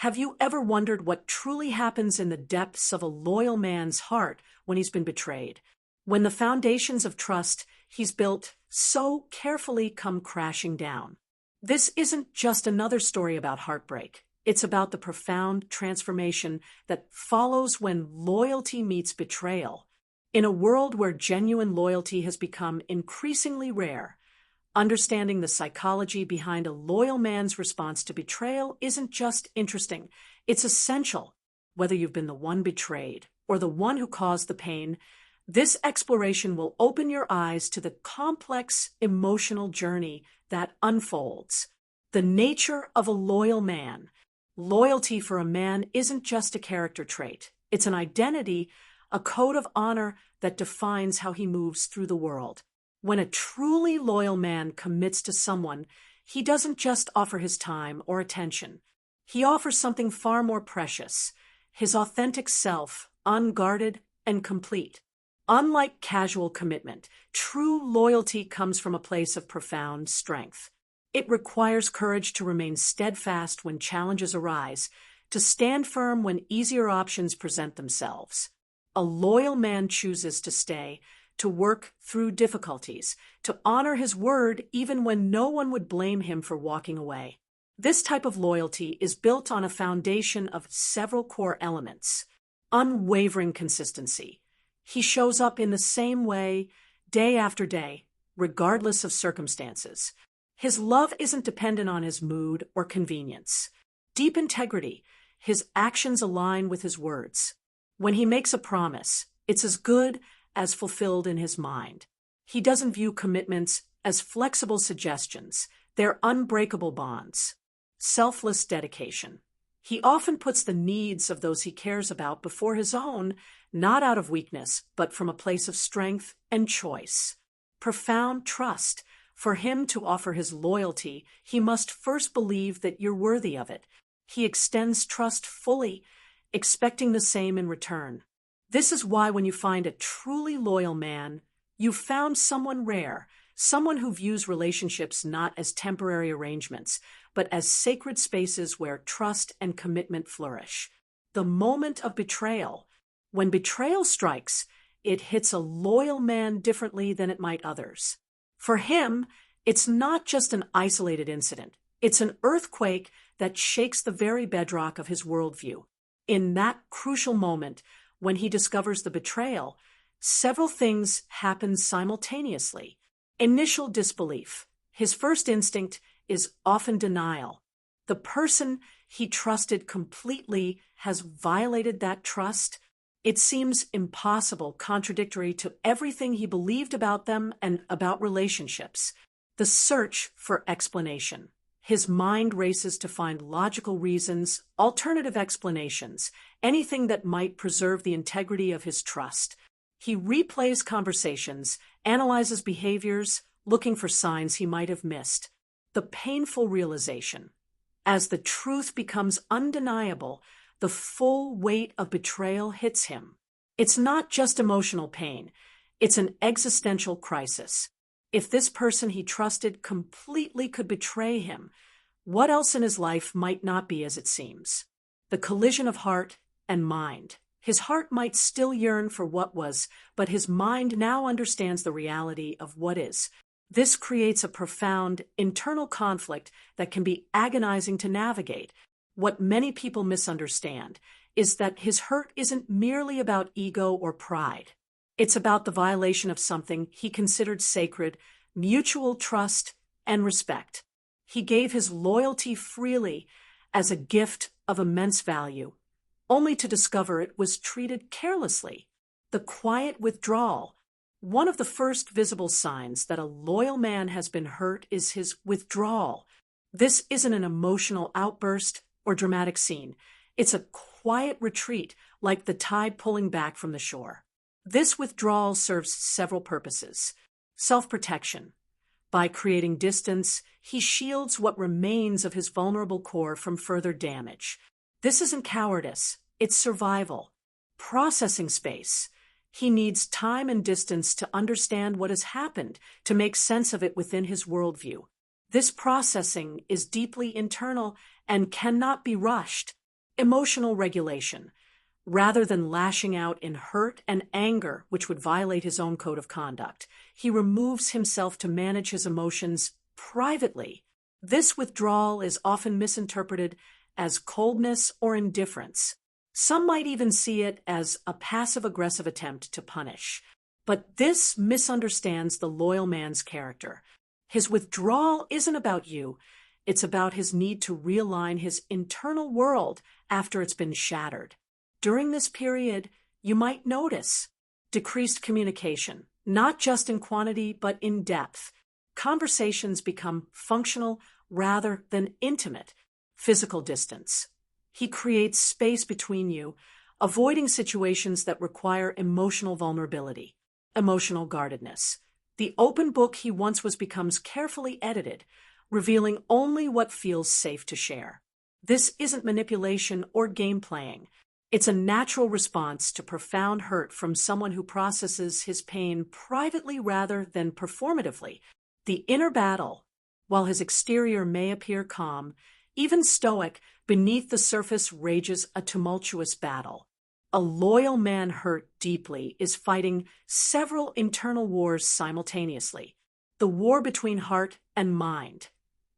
Have you ever wondered what truly happens in the depths of a loyal man's heart when he's been betrayed? When the foundations of trust he's built so carefully come crashing down. This isn't just another story about heartbreak. It's about the profound transformation that follows when loyalty meets betrayal. In a world where genuine loyalty has become increasingly rare, understanding the psychology behind a loyal man's response to betrayal isn't just interesting, it's essential. Whether you've been the one betrayed or the one who caused the pain, this exploration will open your eyes to the complex emotional journey that unfolds. The nature of a loyal man. Loyalty for a man isn't just a character trait. It's an identity, a code of honor that defines how he moves through the world. When a truly loyal man commits to someone, he doesn't just offer his time or attention. He offers something far more precious, his authentic self, unguarded and complete. Unlike casual commitment, true loyalty comes from a place of profound strength. It requires courage to remain steadfast when challenges arise, to stand firm when easier options present themselves. A loyal man chooses to stay, to work through difficulties, to honor his word even when no one would blame him for walking away. This type of loyalty is built on a foundation of several core elements. Unwavering consistency. He shows up in the same way, day after day, regardless of circumstances. His love isn't dependent on his mood or convenience. Deep integrity. His actions align with his words. When he makes a promise, it's as good as fulfilled in his mind. He doesn't view commitments as flexible suggestions. They're unbreakable bonds. Selfless dedication. He often puts the needs of those he cares about before his own, not out of weakness, but from a place of strength and choice. Profound trust. For him to offer his loyalty, he must first believe that you're worthy of it. He extends trust fully, expecting the same in return. This is why when you find a truly loyal man, you've found someone rare, someone who views relationships not as temporary arrangements, but as sacred spaces where trust and commitment flourish. The moment of betrayal. When betrayal strikes, it hits a loyal man differently than it might others. For him, it's not just an isolated incident. It's an earthquake that shakes the very bedrock of his worldview. In that crucial moment, when he discovers the betrayal, several things happen simultaneously. Initial disbelief. His first instinct is often denial. The person he trusted completely has violated that trust. It seems impossible, contradictory to everything he believed about them and about relationships. The search for explanation. His mind races to find logical reasons, alternative explanations, anything that might preserve the integrity of his trust. He replays conversations, analyzes behaviors, looking for signs he might have missed. The painful realization. As the truth becomes undeniable, the full weight of betrayal hits him. It's not just emotional pain, it's an existential crisis. If this person he trusted completely could betray him, what else in his life might not be as it seems? The collision of heart and mind. His heart might still yearn for what was, but his mind now understands the reality of what is. This creates a profound internal conflict that can be agonizing to navigate. What many people misunderstand is that his hurt isn't merely about ego or pride. It's about the violation of something he considered sacred, mutual trust and respect. He gave his loyalty freely as a gift of immense value, only to discover it was treated carelessly. The quiet withdrawal. One of the first visible signs that a loyal man has been hurt is his withdrawal. This isn't an emotional outburst or dramatic scene. It's a quiet retreat, like the tide pulling back from the shore. This withdrawal serves several purposes. Self-protection. By creating distance, he shields what remains of his vulnerable core from further damage. This isn't cowardice, it's survival. Processing space. He needs time and distance to understand what has happened, to make sense of it within his worldview. This processing is deeply internal and cannot be rushed. emotional regulation. Rather than lashing out in hurt and anger, which would violate his own code of conduct, he removes himself to manage his emotions privately. This withdrawal is often misinterpreted as coldness or indifference. Some might even see it as a passive-aggressive attempt to punish. But this misunderstands the loyal man's character. His withdrawal isn't about you. It's about his need to realign his internal world after it's been shattered. During this period, you might notice decreased communication, not just in quantity, but in depth. Conversations become functional rather than intimate. Physical distance. He creates space between you, avoiding situations that require emotional vulnerability, emotional guardedness. The open book he once was becomes carefully edited, revealing only what feels safe to share. This isn't manipulation or game playing. It's a natural response to profound hurt from someone who processes his pain privately rather than performatively. The inner battle, while his exterior may appear calm, even stoic, beneath the surface rages a tumultuous battle. A loyal man hurt deeply is fighting several internal wars simultaneously. The war between heart and mind.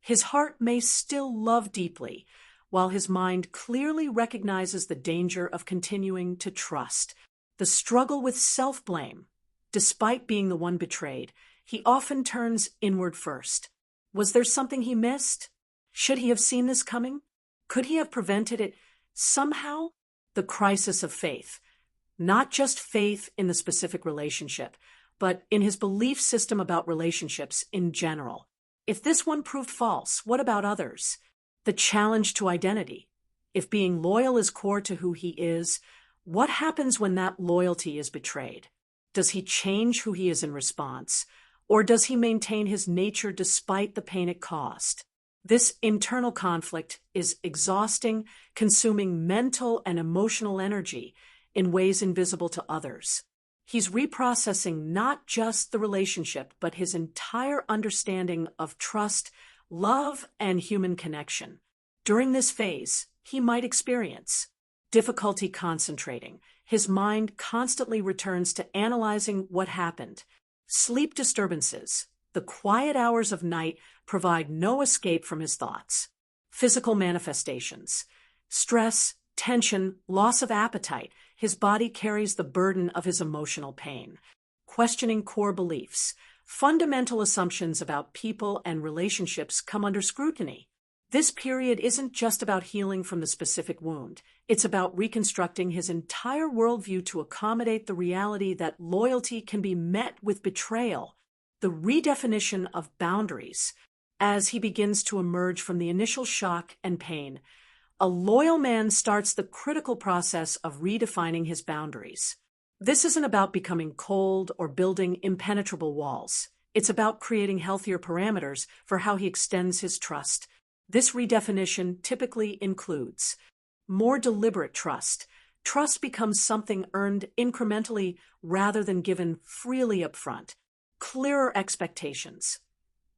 His heart may still love deeply, while his mind clearly recognizes the danger of continuing to trust. The struggle with self-blame. Despite being the one betrayed, he often turns inward first. Was there something he missed? Should he have seen this coming? Could he have prevented it somehow? The crisis of faith. Not just faith in the specific relationship, but in his belief system about relationships in general. If this one proved false, what about others? The challenge to identity. If being loyal is core to who he is, what happens when that loyalty is betrayed? Does he change who he is in response? Or does he maintain his nature despite the pain it caused? This internal conflict is exhausting, consuming mental and emotional energy in ways invisible to others. He's reprocessing not just the relationship, but his entire understanding of trust, love, and human connection. During this phase, he might experience difficulty concentrating. His mind constantly returns to analyzing what happened. Sleep disturbances. The quiet hours of night provide no escape from his thoughts. Physical manifestations. Stress, tension, loss of appetite. His body carries the burden of his emotional pain. Questioning core beliefs. Fundamental assumptions about people and relationships come under scrutiny. This period isn't just about healing from the specific wound. It's about reconstructing his entire worldview to accommodate the reality that loyalty can be met with betrayal. The redefinition of boundaries. As he begins to emerge from the initial shock and pain, a loyal man starts the critical process of redefining his boundaries. This isn't about becoming cold or building impenetrable walls. It's about creating healthier parameters for how he extends his trust. This redefinition typically includes more deliberate trust. Trust becomes something earned incrementally rather than given freely up front. Clearer expectations.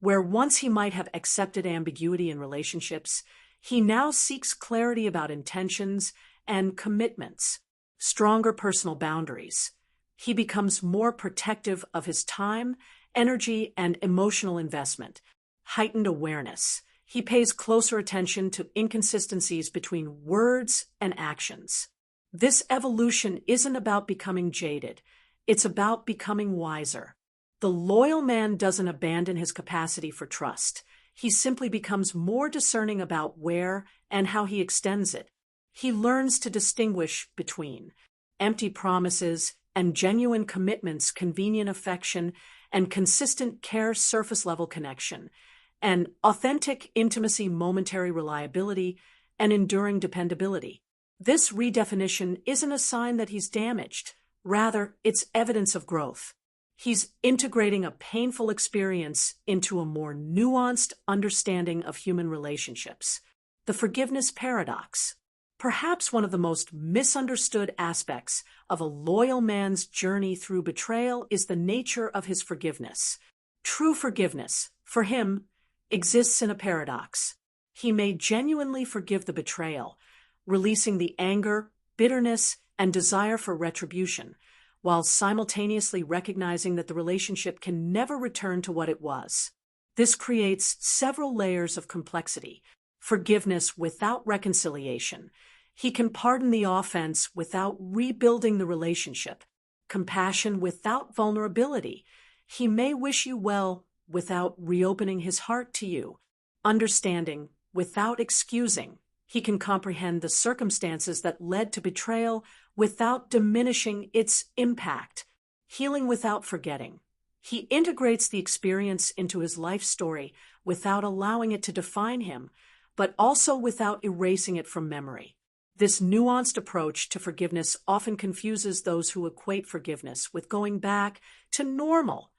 Where once he might have accepted ambiguity in relationships, he now seeks clarity about intentions and commitments. Stronger personal boundaries. He becomes more protective of his time, energy, and emotional investment. Heightened awareness. He pays closer attention to inconsistencies between words and actions. This evolution isn't about becoming jaded. It's about becoming wiser. The loyal man doesn't abandon his capacity for trust. He simply becomes more discerning about where and how he extends it. He learns to distinguish between empty promises and genuine commitments, convenient affection, and consistent care, surface-level connection, and authentic intimacy, momentary reliability, and enduring dependability. This redefinition isn't a sign that he's damaged. Rather, it's evidence of growth. He's integrating a painful experience into a more nuanced understanding of human relationships. The forgiveness paradox. Perhaps one of the most misunderstood aspects of a loyal man's journey through betrayal is the nature of his forgiveness. True forgiveness, for him, exists in a paradox. He may genuinely forgive the betrayal, releasing the anger, bitterness, and desire for retribution, while simultaneously recognizing that the relationship can never return to what it was. This creates several layers of complexity. Forgiveness without reconciliation. He can pardon the offense without rebuilding the relationship. Compassion without vulnerability. He may wish you well without reopening his heart to you. Understanding without excusing. He can comprehend the circumstances that led to betrayal without diminishing its impact. Healing without forgetting. He integrates the experience into his life story without allowing it to define him, but also without erasing it from memory. This nuanced approach to forgiveness often confuses those who equate forgiveness with going back to normal.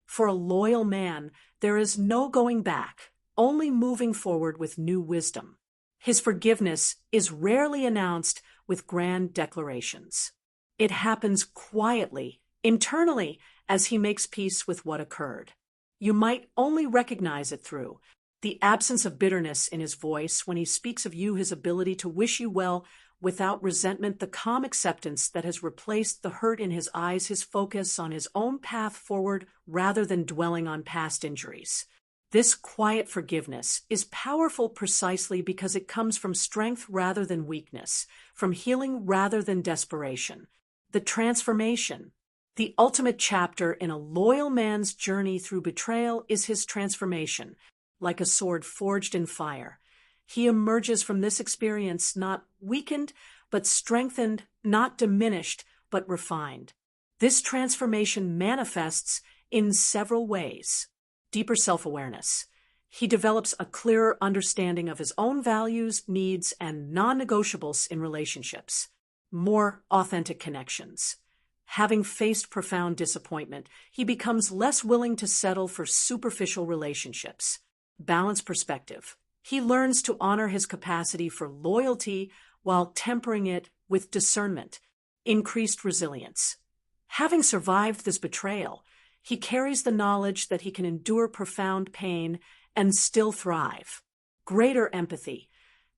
For a loyal man, there is no going back, only moving forward with new wisdom. His forgiveness is rarely announced with grand declarations. It happens quietly, internally, as he makes peace with what occurred. You might only recognize it through the absence of bitterness in his voice when he speaks of you, his ability to wish you well without resentment, the calm acceptance that has replaced the hurt in his eyes, his focus on his own path forward rather than dwelling on past injuries. This quiet forgiveness is powerful precisely because it comes from strength rather than weakness, from healing rather than desperation. The transformation. The ultimate chapter in a loyal man's journey through betrayal is his transformation, like a sword forged in fire. He emerges from this experience not weakened, but strengthened, not diminished, but refined. This transformation manifests in several ways. Deeper self-awareness. He develops a clearer understanding of his own values, needs, and non-negotiables in relationships. More authentic connections. Having faced profound disappointment, he becomes less willing to settle for superficial relationships. Balanced perspective. He learns to honor his capacity for loyalty while tempering it with discernment. Increased resilience. Having survived this betrayal, he carries the knowledge that he can endure profound pain and still thrive. Greater empathy.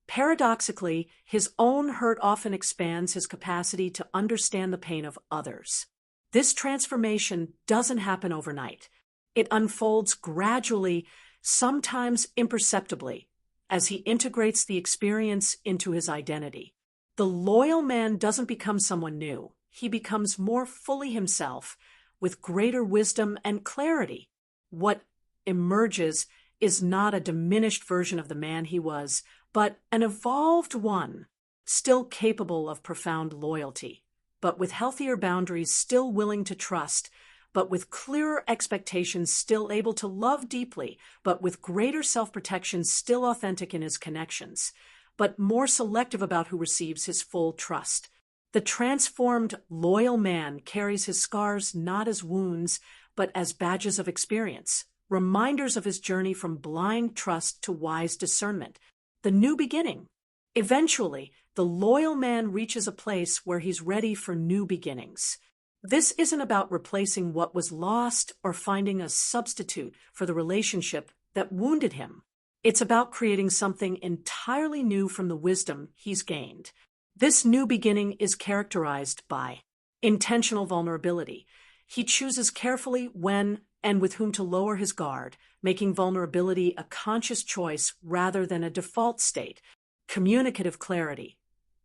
Paradoxically, his own hurt often expands his capacity to understand the pain of others. This transformation doesn't happen overnight. It unfolds gradually, sometimes imperceptibly, as he integrates the experience into his identity. The loyal man doesn't become someone new. He becomes more fully himself, with greater wisdom and clarity. What emerges is not a diminished version of the man he was, but an evolved one, still capable of profound loyalty, but with healthier boundaries, still willing to trust, but with clearer expectations, still able to love deeply, but with greater self-protection, still authentic in his connections, but more selective about who receives his full trust. The transformed, loyal man carries his scars not as wounds, but as badges of experience, reminders of his journey from blind trust to wise discernment. The new beginning. Eventually, the loyal man reaches a place where he's ready for new beginnings. This isn't about replacing what was lost or finding a substitute for the relationship that wounded him. It's about creating something entirely new from the wisdom he's gained. This new beginning is characterized by intentional vulnerability. He chooses carefully when and with whom to lower his guard, making vulnerability a conscious choice rather than a default state. Communicative clarity.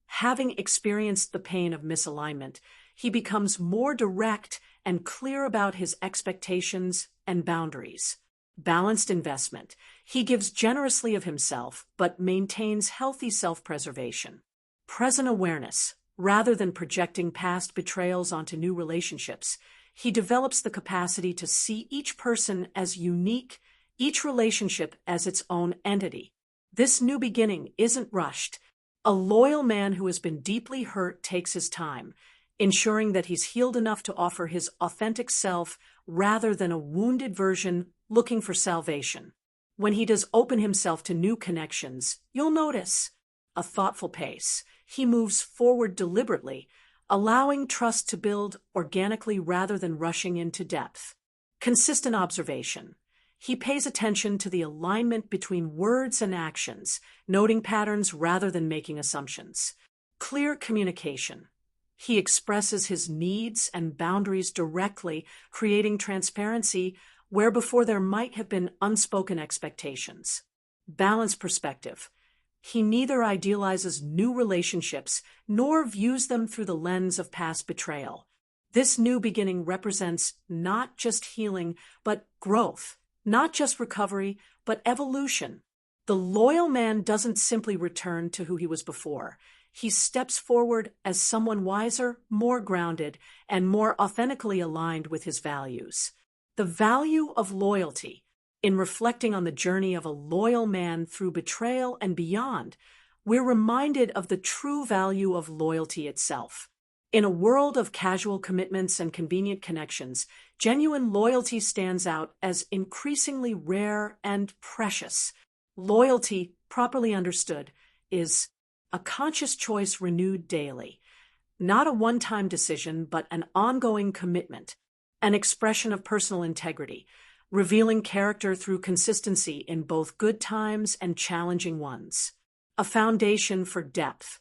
Having experienced the pain of misalignment, he becomes more direct and clear about his expectations and boundaries. Balanced investment. He gives generously of himself, but maintains healthy self-preservation. Present awareness. Rather than projecting past betrayals onto new relationships, he develops the capacity to see each person as unique, each relationship as its own entity. This new beginning isn't rushed. A loyal man who has been deeply hurt takes his time, ensuring that he's healed enough to offer his authentic self rather than a wounded version looking for salvation. When he does open himself to new connections, you'll notice a thoughtful pace. He moves forward deliberately, allowing trust to build organically rather than rushing into depth. Consistent observation. He pays attention to the alignment between words and actions, noting patterns rather than making assumptions. Clear communication. He expresses his needs and boundaries directly, creating transparency where before there might have been unspoken expectations. Balanced perspective. He neither idealizes new relationships nor views them through the lens of past betrayal. This new beginning represents not just healing, but growth, not just recovery, but evolution. The loyal man doesn't simply return to who he was before. He steps forward as someone wiser, more grounded, and more authentically aligned with his values. The value of loyalty. In reflecting on the journey of a loyal man through betrayal and beyond, we're reminded of the true value of loyalty itself. In a world of casual commitments and convenient connections, genuine loyalty stands out as increasingly rare and precious. Loyalty, properly understood, is a conscious choice renewed daily. Not a one-time decision, but an ongoing commitment, an expression of personal integrity, revealing character through consistency in both good times and challenging ones. A foundation for depth,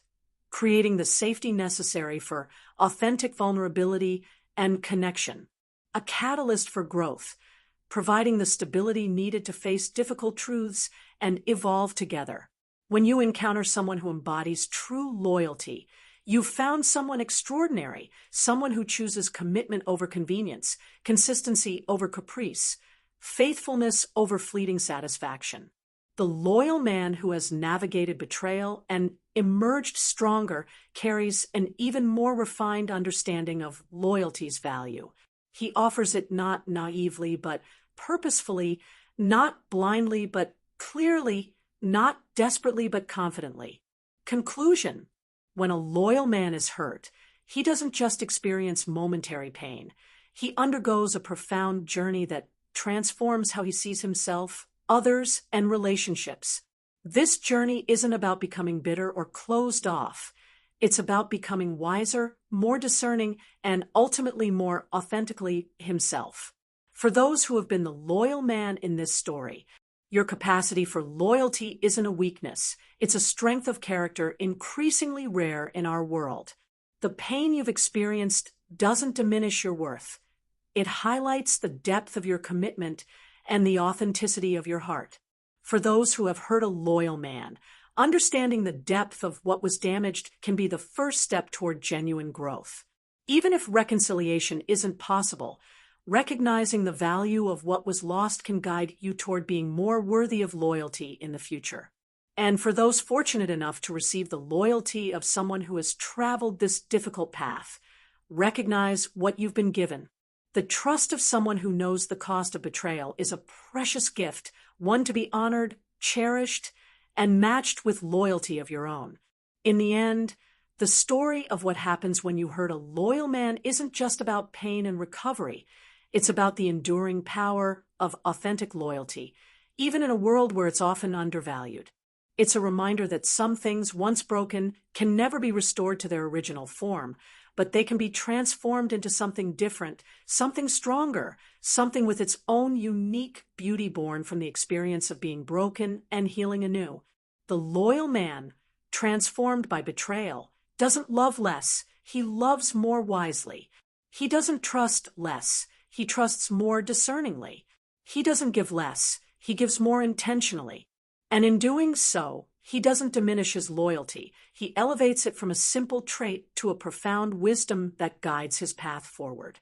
creating the safety necessary for authentic vulnerability and connection. A catalyst for growth, providing the stability needed to face difficult truths and evolve together. When you encounter someone who embodies true loyalty, you've found someone extraordinary, someone who chooses commitment over convenience, consistency over caprice, faithfulness over fleeting satisfaction. The loyal man who has navigated betrayal and emerged stronger carries an even more refined understanding of loyalty's value. He offers it not naively but purposefully, not blindly but clearly, not desperately but confidently. Conclusion. When a loyal man is hurt, he doesn't just experience momentary pain. He undergoes a profound journey that transforms how he sees himself, others, and relationships. This journey isn't about becoming bitter or closed off. It's about becoming wiser, more discerning, and ultimately more authentically himself. For those who have been the loyal man in this story, your capacity for loyalty isn't a weakness. It's a strength of character increasingly rare in our world. The pain you've experienced doesn't diminish your worth. It highlights the depth of your commitment and the authenticity of your heart. For those who have hurt a loyal man, understanding the depth of what was damaged can be the first step toward genuine growth. Even if reconciliation isn't possible, recognizing the value of what was lost can guide you toward being more worthy of loyalty in the future. And for those fortunate enough to receive the loyalty of someone who has traveled this difficult path, recognize what you've been given. The trust of someone who knows the cost of betrayal is a precious gift, one to be honored, cherished, and matched with loyalty of your own. In the end, the story of what happens when you hurt a loyal man isn't just about pain and recovery. It's about the enduring power of authentic loyalty, even in a world where it's often undervalued. It's a reminder that some things, once broken, can never be restored to their original form, but they can be transformed into something different, something stronger, something with its own unique beauty born from the experience of being broken and healing anew. The loyal man, transformed by betrayal, doesn't love less, he loves more wisely. He doesn't trust less, he trusts more discerningly. He doesn't give less, he gives more intentionally. And in doing so, he doesn't diminish his loyalty. He elevates it from a simple trait to a profound wisdom that guides his path forward.